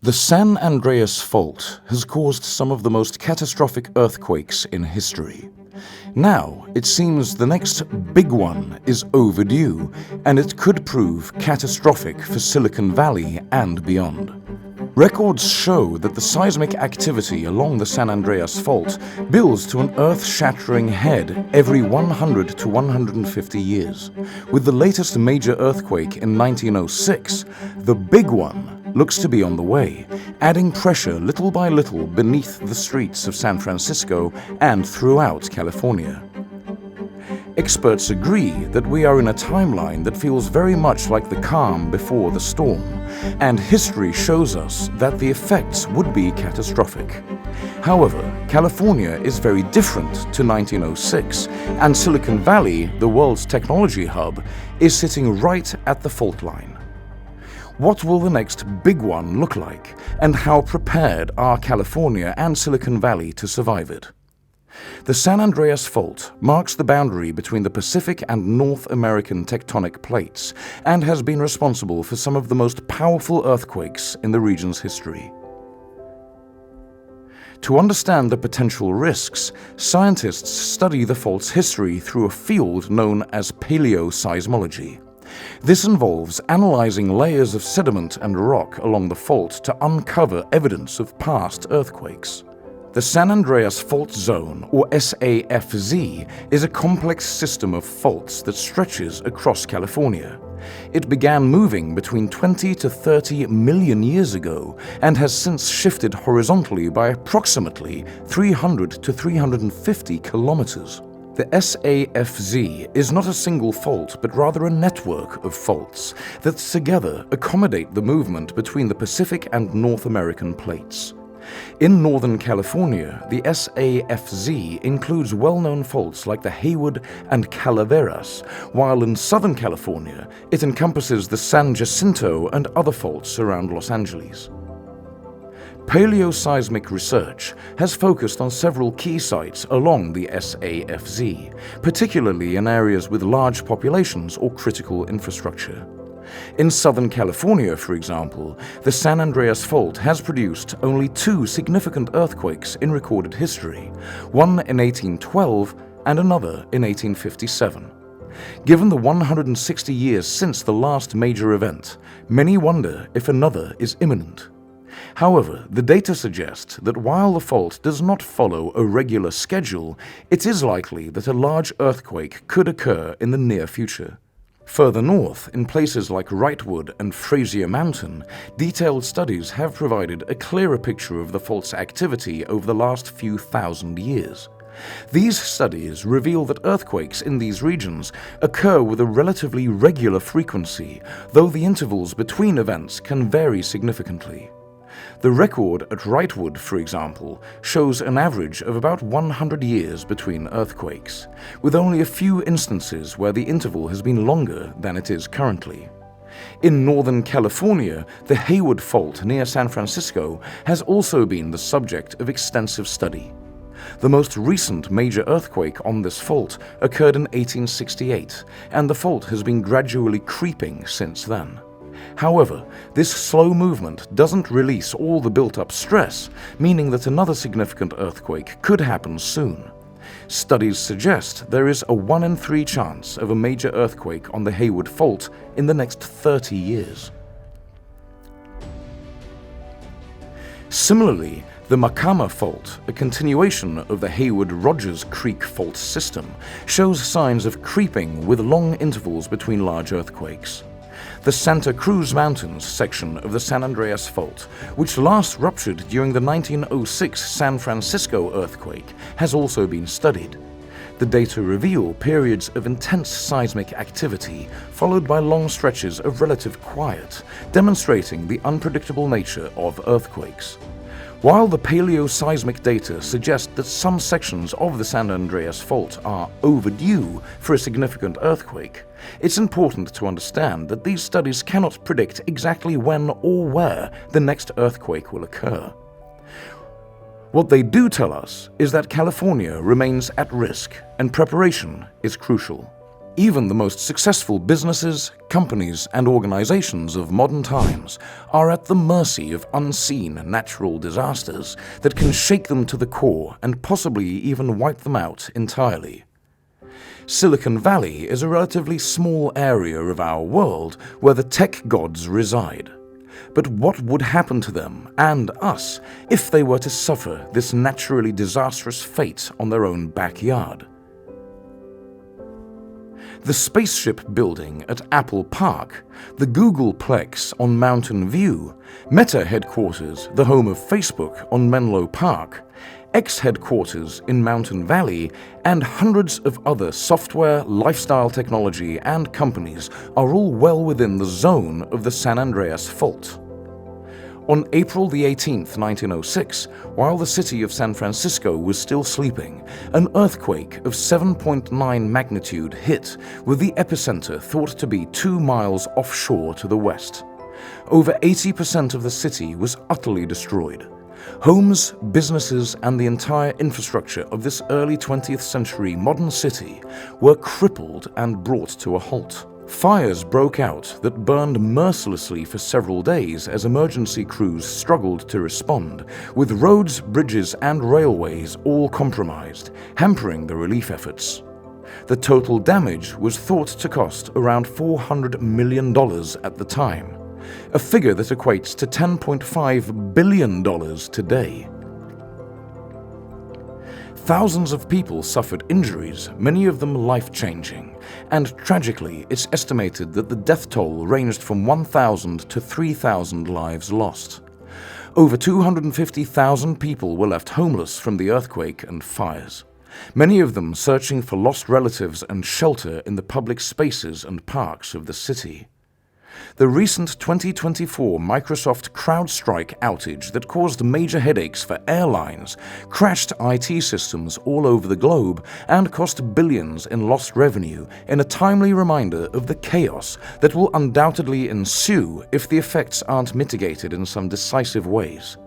The San Andreas Fault has caused some of the most catastrophic earthquakes in history. Now, it seems the next big one is overdue, and it could prove catastrophic for Silicon Valley and beyond. Records show that the seismic activity along the San Andreas Fault builds to an earth-shattering head every 100 to 150 years. With the latest major earthquake in 1906, the big one looks to be on the way, adding pressure little by little beneath the streets of San Francisco and throughout California. Experts agree that we are in a timeline that feels very much like the calm before the storm, and history shows us that the effects would be catastrophic. However, California is very different to 1906, and Silicon Valley, the world's technology hub, is sitting right at the fault line. What will the next big one look like, and how prepared are California and Silicon Valley to survive it? The San Andreas Fault marks the boundary between the Pacific and North American tectonic plates and has been responsible for some of the most powerful earthquakes in the region's history. To understand the potential risks, scientists study the fault's history through a field known as paleoseismology. This involves analyzing layers of sediment and rock along the fault to uncover evidence of past earthquakes. The San Andreas Fault Zone, or SAFZ, is a complex system of faults that stretches across California. It began moving between 20 to 30 million years ago and has since shifted horizontally by approximately 300 to 350 kilometers. The SAFZ is not a single fault, but rather a network of faults that together accommodate the movement between the Pacific and North American plates. In Northern California, the SAFZ includes well-known faults like the Hayward and Calaveras, while in Southern California, it encompasses the San Jacinto and other faults around Los Angeles. Paleoseismic research has focused on several key sites along the SAFZ, particularly in areas with large populations or critical infrastructure. In Southern California, for example, the San Andreas Fault has produced only two significant earthquakes in recorded history, one in 1812 and another in 1857. Given the 160 years since the last major event, many wonder if another is imminent. However, the data suggest that while the fault does not follow a regular schedule, it is likely that a large earthquake could occur in the near future. Further north, in places like Wrightwood and Frazier Mountain, detailed studies have provided a clearer picture of the fault's activity over the last few thousand years. These studies reveal that earthquakes in these regions occur with a relatively regular frequency, though the intervals between events can vary significantly. The record at Wrightwood, for example, shows an average of about 100 years between earthquakes, with only a few instances where the interval has been longer than it is currently. In Northern California, the Hayward Fault near San Francisco has also been the subject of extensive study. The most recent major earthquake on this fault occurred in 1868, and the fault has been gradually creeping since then. However, this slow movement doesn't release all the built-up stress, meaning that another significant earthquake could happen soon. Studies suggest there is a 1 in 3 chance of a major earthquake on the Hayward Fault in the next 30 years. Similarly, the Macama Fault, a continuation of the Hayward-Rogers Creek Fault system, shows signs of creeping with long intervals between large earthquakes. The Santa Cruz Mountains section of the San Andreas Fault, which last ruptured during the 1906 San Francisco earthquake, has also been studied. The data reveal periods of intense seismic activity, followed by long stretches of relative quiet, demonstrating the unpredictable nature of earthquakes. While the paleoseismic data suggest that some sections of the San Andreas Fault are overdue for a significant earthquake, it's important to understand that these studies cannot predict exactly when or where the next earthquake will occur. What they do tell us is that California remains at risk and preparation is crucial. Even the most successful businesses, companies, and organizations of modern times are at the mercy of unseen natural disasters that can shake them to the core and possibly even wipe them out entirely. Silicon Valley is a relatively small area of our world where the tech gods reside. But what would happen to them and us if they were to suffer this naturally disastrous fate on their own backyard? The spaceship building at Apple Park, the Googleplex on Mountain View, Meta headquarters, the home of Facebook, on Menlo Park, X headquarters in Mountain Valley, and hundreds of other software, lifestyle technology, and companies are all well within the zone of the San Andreas Fault. On April the 18th, 1906, while the city of San Francisco was still sleeping, an earthquake of 7.9 magnitude hit, with the epicenter thought to be 2 miles offshore to the west. Over 80% of the city was utterly destroyed. Homes, businesses, and the entire infrastructure of this early 20th century modern city were crippled and brought to a halt. Fires broke out that burned mercilessly for several days as emergency crews struggled to respond, with roads, bridges, and railways all compromised, hampering the relief efforts. The total damage was thought to cost around $400 million at the time, a figure that equates to $10.5 billion today. Thousands of people suffered injuries, many of them life-changing, and tragically it's estimated that the death toll ranged from 1,000 to 3,000 lives lost. Over 250,000 people were left homeless from the earthquake and fires, many of them searching for lost relatives and shelter in the public spaces and parks of the city. The recent 2024 Microsoft CrowdStrike outage that caused major headaches for airlines crashed IT systems all over the globe and cost billions in lost revenue, in a timely reminder of the chaos that will undoubtedly ensue if the effects aren't mitigated in some decisive ways.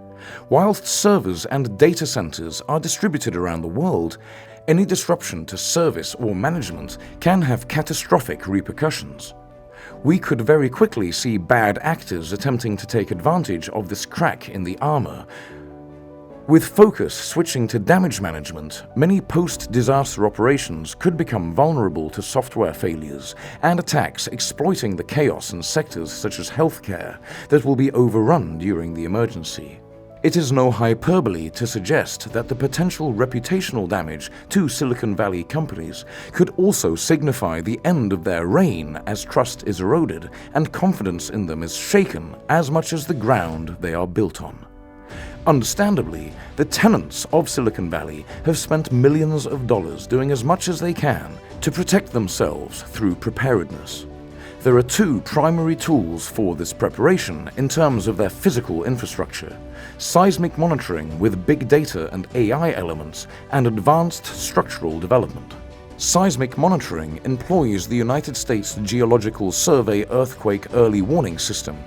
Whilst servers and data centers are distributed around the world, any disruption to service or management can have catastrophic repercussions. We could very quickly see bad actors attempting to take advantage of this crack in the armor. With focus switching to damage management, many post-disaster operations could become vulnerable to software failures and attacks exploiting the chaos in sectors such as healthcare that will be overrun during the emergency. It is no hyperbole to suggest that the potential reputational damage to Silicon Valley companies could also signify the end of their reign as trust is eroded and confidence in them is shaken as much as the ground they are built on. Understandably, the tenants of Silicon Valley have spent millions of dollars doing as much as they can to protect themselves through preparedness. There are two primary tools for this preparation in terms of their physical infrastructure: seismic monitoring with big data and AI elements, and advanced structural development. Seismic monitoring employs the United States Geological Survey Earthquake Early Warning System.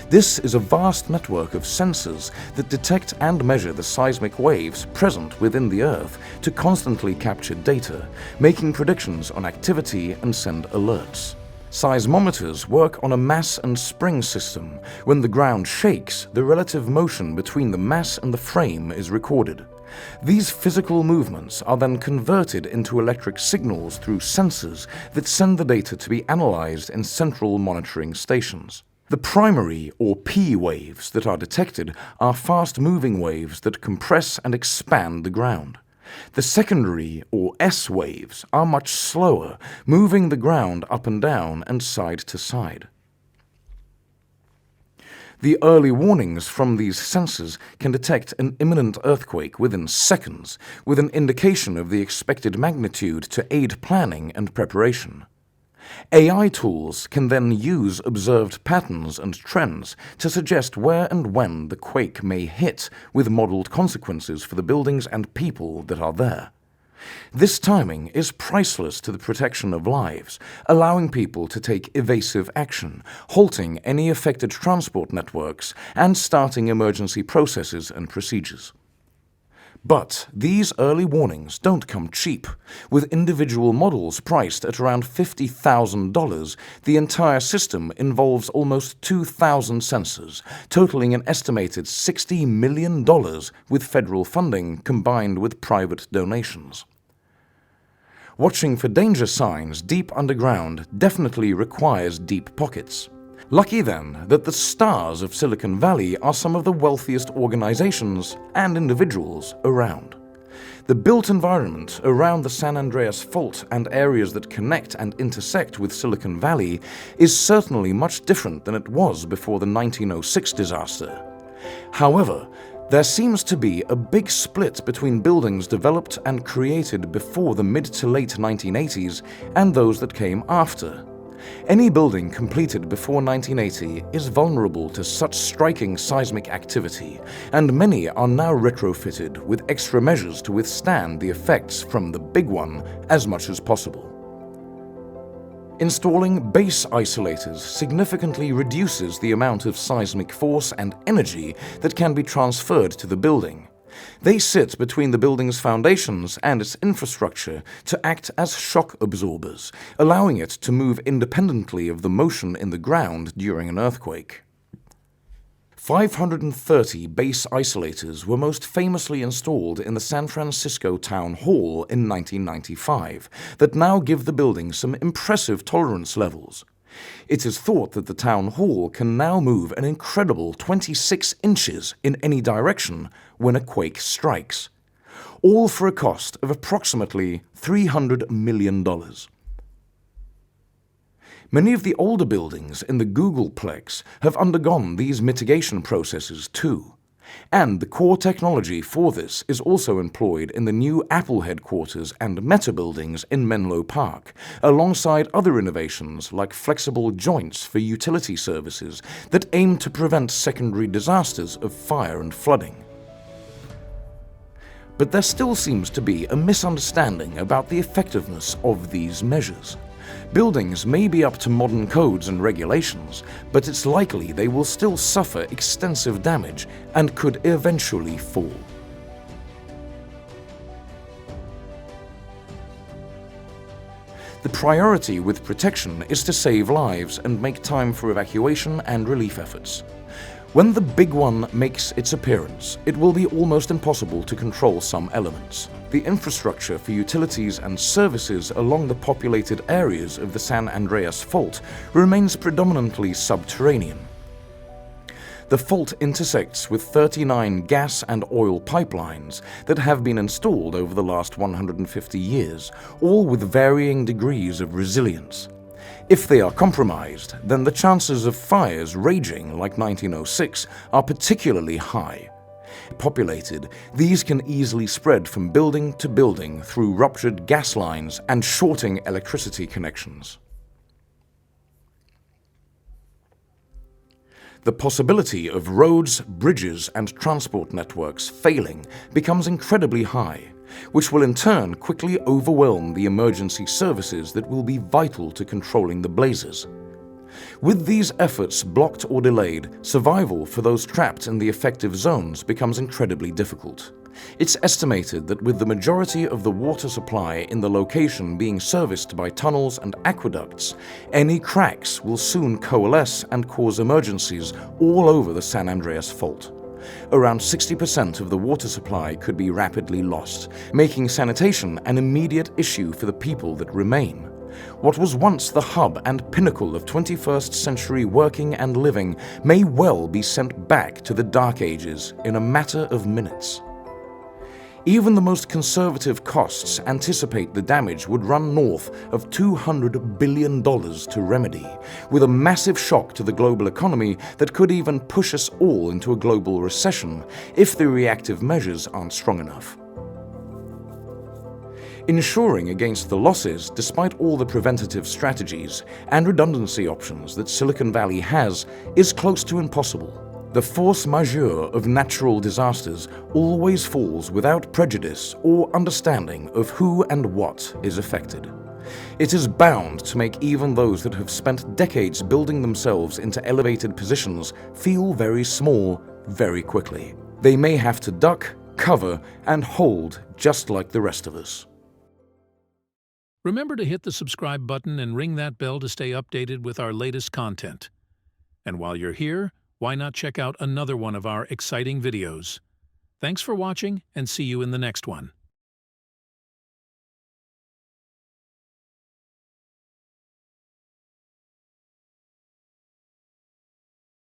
This is a vast network of sensors that detect and measure the seismic waves present within the Earth to constantly capture data, making predictions on activity and send alerts. Seismometers work on a mass and spring system. When the ground shakes, the relative motion between the mass and the frame is recorded. These physical movements are then converted into electric signals through sensors that send the data to be analyzed in central monitoring stations. The primary, or P waves, that are detected are fast-moving waves that compress and expand the ground. The secondary, or S waves, are much slower, moving the ground up and down and side to side. The early warnings from these sensors can detect an imminent earthquake within seconds, with an indication of the expected magnitude to aid planning and preparation. AI tools can then use observed patterns and trends to suggest where and when the quake may hit, with modeled consequences for the buildings and people that are there. This timing is priceless to the protection of lives, allowing people to take evasive action, halting any affected transport networks, and starting emergency processes and procedures. But these early warnings don't come cheap. With individual models priced at around $50,000, the entire system involves almost 2,000 sensors, totaling an estimated $60 million with federal funding combined with private donations. Watching for danger signs deep underground definitely requires deep pockets. Lucky then that the stars of Silicon Valley are some of the wealthiest organizations and individuals around. The built environment around the San Andreas Fault and areas that connect and intersect with Silicon Valley is certainly much different than it was before the 1906 disaster. However, there seems to be a big split between buildings developed and created before the mid to late 1980s and those that came after. Any building completed before 1980 is vulnerable to such striking seismic activity, and many are now retrofitted with extra measures to withstand the effects from the big one as much as possible. Installing base isolators significantly reduces the amount of seismic force and energy that can be transferred to the building. They sit between the building's foundations and its infrastructure to act as shock absorbers, allowing it to move independently of the motion in the ground during an earthquake. 530 base isolators were most famously installed in the San Francisco Town Hall in 1995 that now give the building some impressive tolerance levels. It is thought that the town hall can now move an incredible 26 inches in any direction when a quake strikes, all for a cost of approximately $300 million. Many of the older buildings in the Googleplex have undergone these mitigation processes too. And the core technology for this is also employed in the new Apple headquarters and Meta buildings in Menlo Park, alongside other innovations like flexible joints for utility services that aim to prevent secondary disasters of fire and flooding. But there still seems to be a misunderstanding about the effectiveness of these measures. Buildings may be up to modern codes and regulations, but it's likely they will still suffer extensive damage and could eventually fall. The priority with protection is to save lives and make time for evacuation and relief efforts. When the big one makes its appearance, it will be almost impossible to control some elements. The infrastructure for utilities and services along the populated areas of the San Andreas Fault remains predominantly subterranean. The fault intersects with 39 gas and oil pipelines that have been installed over the last 150 years, all with varying degrees of resilience. If they are compromised, then the chances of fires raging like 1906 are particularly high. Populated, these can easily spread from building to building through ruptured gas lines and shorting electricity connections. The possibility of roads, bridges, and transport networks failing becomes incredibly high, which will in turn quickly overwhelm the emergency services that will be vital to controlling the blazes. With these efforts blocked or delayed, survival for those trapped in the effective zones becomes incredibly difficult. It's estimated that with the majority of the water supply in the location being serviced by tunnels and aqueducts, any cracks will soon coalesce and cause emergencies all over the San Andreas Fault. Around 60% of the water supply could be rapidly lost, making sanitation an immediate issue for the people that remain. What was once the hub and pinnacle of 21st century working and living may well be sent back to the Dark Ages in a matter of minutes. Even the most conservative costs anticipate the damage would run north of $200 billion to remedy, with a massive shock to the global economy that could even push us all into a global recession if the reactive measures aren't strong enough. Ensuring against the losses, despite all the preventative strategies and redundancy options that Silicon Valley has, is close to impossible. The force majeure of natural disasters always falls without prejudice or understanding of who and what is affected. It is bound to make even those that have spent decades building themselves into elevated positions feel very small very quickly. They may have to duck, recover, and hold just like the rest of us. Remember to hit the subscribe button and ring that bell to stay updated with our latest content. And while you're here, why not check out another one of our exciting videos? Thanks for watching, and see you in the next one.